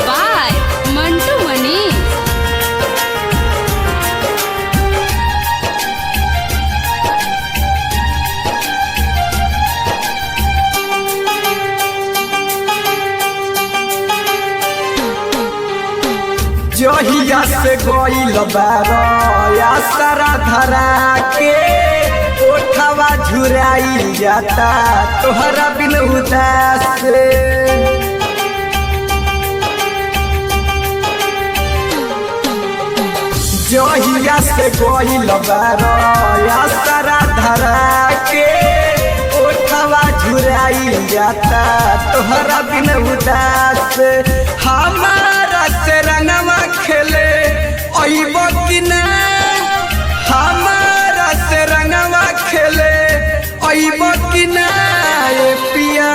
by Mantu Mani. जहिया से गइल बारया सारा धरा के ओठवा झुराई जाता तोहरा बिन उदास से। जहिया से गइल बारया सारा धरा के ओठवा झुराई जाता तोहरा बिन उदास से। हमारा से रंगवा खेले अइब कि ना, हमारा से रंगवा खेले अइब कि ना। ए पिया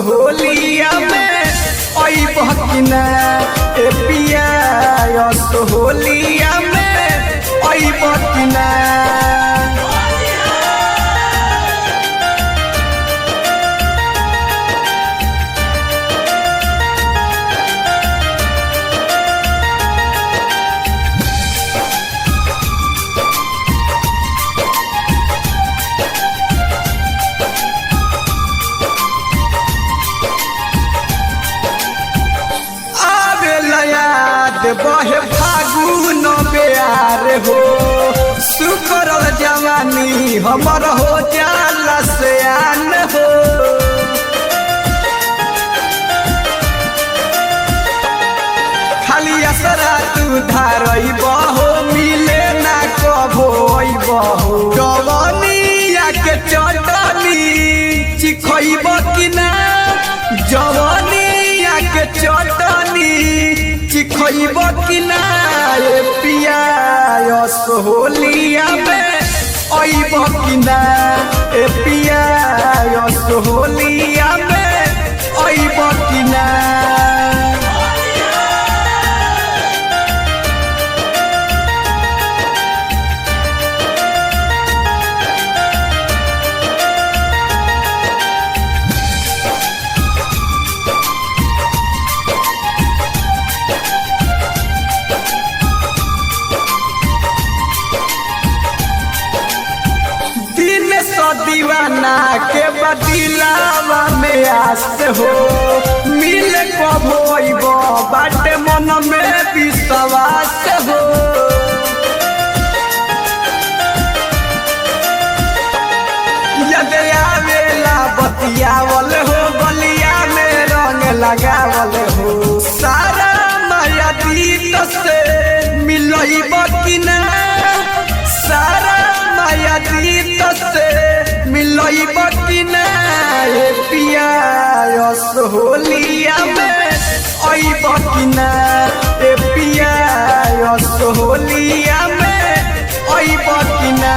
होलिया में अइब कि ना, ए पिया होलिया में अइब कि ना। बहे फागुन बेयार हो सुकरल जवानी हमर हो जाला सयान हो। खाली असरा तू धारइब हो मिले ना कबो अइब हो। जवानिया के चटनी चिखइब कि ना, जवानिया के चटनी चिखइब कि ना। ए पिया होलिया में अइब कि ना, ए पिया होलिया में अइब कि ना। दीवाना के बदिलावा में आस हो मिले कबो अइब बाटे मन में विश्वास हो। यद आवेला बतियावल हो गलिया में रंग लगावल हो। सारा माया दीत से मिलइब कि ना, सारा माया दीत से मिलइब कि ना। ए पिया होलिया में अइब कि ना, ए पिया होलिया में अइब कि ना।